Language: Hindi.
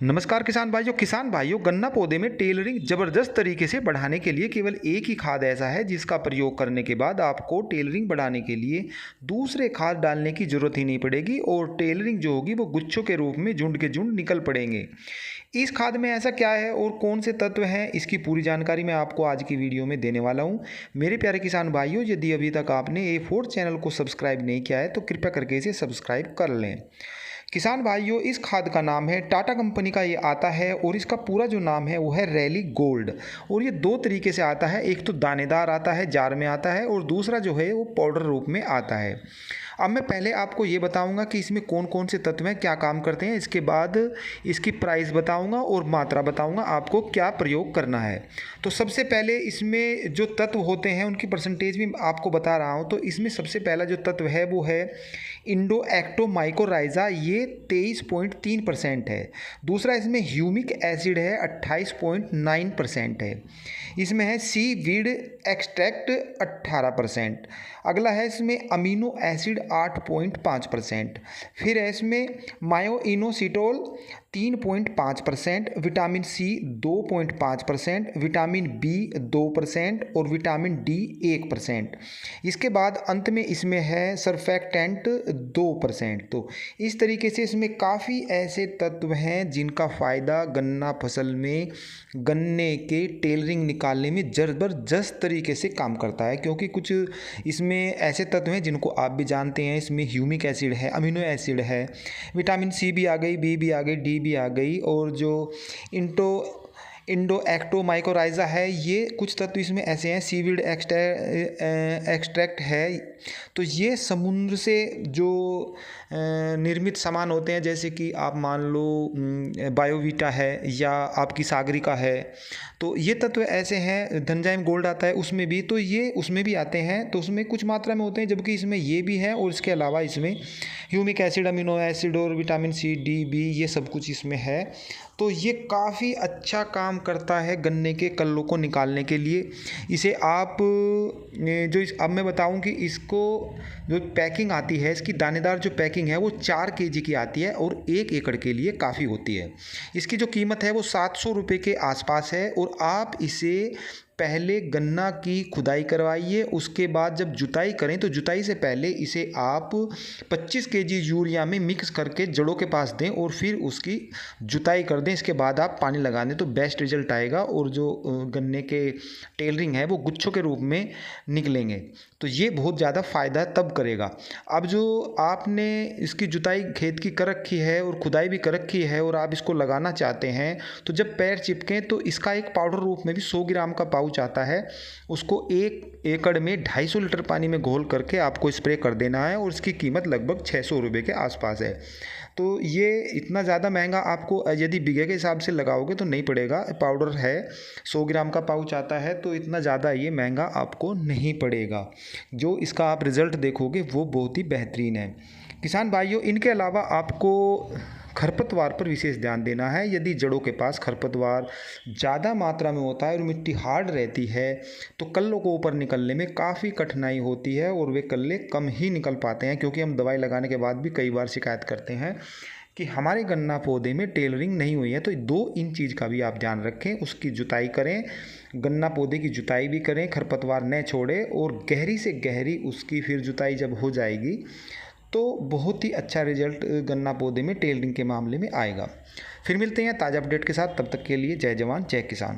नमस्कार किसान भाइयों गन्ना पौधे में टेलरिंग ज़बरदस्त तरीके से बढ़ाने के लिए केवल एक ही खाद ऐसा है जिसका प्रयोग करने के बाद आपको टेलरिंग बढ़ाने के लिए दूसरे खाद डालने की ज़रूरत ही नहीं पड़ेगी और टेलरिंग जो होगी वो गुच्छों के रूप में झुंड के झुंड निकल पड़ेंगे। इस खाद में ऐसा क्या है और कौन से तत्व हैं, इसकी पूरी जानकारी मैं आपको आज की वीडियो में देने वाला हूँ। मेरे प्यारे किसान भाइयों, यदि अभी तक आपने A4 चैनल को सब्सक्राइब नहीं किया है तो कृपया करके इसे सब्सक्राइब कर लें। किसान भाइयों, इस खाद का नाम है, टाटा कंपनी का ये आता है और इसका पूरा जो नाम है वो है रैली गोल्ड। और ये दो तरीके से आता है, एक तो दानेदार आता है, जार में आता है, और दूसरा जो है वो पाउडर रूप में आता है। अब मैं पहले आपको ये बताऊंगा कि इसमें कौन कौन से तत्व हैं, क्या काम करते हैं, इसके बाद इसकी प्राइस बताऊंगा और मात्रा बताऊंगा आपको क्या प्रयोग करना है। तो सबसे पहले इसमें जो तत्व होते हैं उनकी परसेंटेज भी आपको बता रहा हूँ। तो इसमें सबसे पहला जो तत्व है वो है इंडोएक्टोमाइकोराइजा, ये 23.3% है। दूसरा इसमें ह्यूमिक एसिड है, 28.9% है। इसमें है सी वीड एक्सट्रैक्ट 18%। अगला है इसमें अमीनो एसिड 8.5%। फिर है इसमें मायोइनोसिटोल 3.5%, विटामिन सी 2.5%, विटामिन बी 2% और विटामिन डी 1%। इसके बाद अंत में इसमें है सरफेक्टेंट 2%। तो इस तरीके से इसमें काफ़ी ऐसे तत्व हैं जिनका फ़ायदा गन्ना फसल में गन्ने के टेलरिंग निकालने में ज़बरदस्त तरीके से काम करता है। क्योंकि कुछ इसमें ऐसे तत्व हैं जिनको आप भी जानते हैं, इसमें ह्यूमिक एसिड है, अमीनो एसिड है, विटामिन सी भी आ गई, बी भी आ गई, डी भी आ गई, और जो इंडोएक्टोमाइकोराइजा है, ये कुछ तत्व इसमें ऐसे हैं, सीवीड एक्सट्रैक्ट है। तो ये समुद्र से जो निर्मित सामान होते हैं, जैसे कि आप मान लो बायोवीटा है या आपकी सागरिका है, तो ये तत्व ऐसे हैं। धनजाइम गोल्ड आता है उसमें भी, तो ये उसमें भी आते हैं, तो उसमें कुछ मात्रा में होते हैं, जबकि इसमें ये भी है और इसके अलावा इसमें ह्यूमिक एसिड, अमीनो एसिड और विटामिन सी, डी, बी, ये सब कुछ इसमें है। तो ये काफ़ी अच्छा काम करता है गन्ने के कल्लों को निकालने के लिए। इसे आप अब मैं बताऊं कि इसको जो पैकिंग आती है, इसकी दानेदार जो पैकिंग है वो 4 केजी की आती है और 1 एकड़ के लिए काफ़ी होती है। इसकी जो कीमत है वो 700 रुपये के आसपास है। और आप इसे पहले गन्ना की खुदाई करवाइए, उसके बाद जब जुताई करें तो जुताई से पहले इसे आप 25 केजी यूरिया में मिक्स करके जड़ों के पास दें और फिर उसकी जुताई कर दें। इसके बाद आप पानी लगा दें तो बेस्ट रिजल्ट आएगा और जो गन्ने के टेलरिंग है वो गुच्छों के रूप में निकलेंगे। तो ये बहुत ज़्यादा फ़ायदा तब करेगा। अब जो आपने इसकी जुताई खेत की कर रखी है और खुदाई भी कर रखी है और आप इसको लगाना चाहते हैं, तो जब पैर चिपकें तो इसका एक पाउडर रूप में भी 100 ग्राम का पाउच आता है, उसको 1 एकड़ में 250 लीटर पानी में घोल करके आपको स्प्रे कर देना है और इसकी कीमत लगभग 600 रुपये के आसपास है। तो ये इतना ज़्यादा महंगा आपको यदि बीघे के हिसाब से लगाओगे तो नहीं पड़ेगा। पाउडर है, 100 ग्राम का पाउच आता है, तो इतना ज़्यादा ये महंगा आपको नहीं पड़ेगा। जो इसका आप रिज़ल्ट देखोगे वो बहुत ही बेहतरीन है। किसान भाइयों, इनके अलावा आपको खरपतवार पर विशेष ध्यान देना है। यदि जड़ों के पास खरपतवार ज़्यादा मात्रा में होता है और मिट्टी हार्ड रहती है तो कल्लों को ऊपर निकलने में काफ़ी कठिनाई होती है और वे कल्ले कम ही निकल पाते हैं। क्योंकि हम दवाई लगाने के बाद भी कई बार शिकायत करते हैं कि हमारे गन्ना पौधे में टेलरिंग नहीं हुई है। तो इन चीज़ का भी आप ध्यान रखें, उसकी जुताई करें, गन्ना पौधे की जुताई भी करें, खरपतवार न छोड़ें और गहरी से गहरी उसकी फिर जुताई जब हो जाएगी तो बहुत ही अच्छा रिजल्ट गन्ना पौधे में टेलरिंग के मामले में आएगा। फिर मिलते हैं ताज़ा अपडेट के साथ, तब तक के लिए जय जवान जय किसान।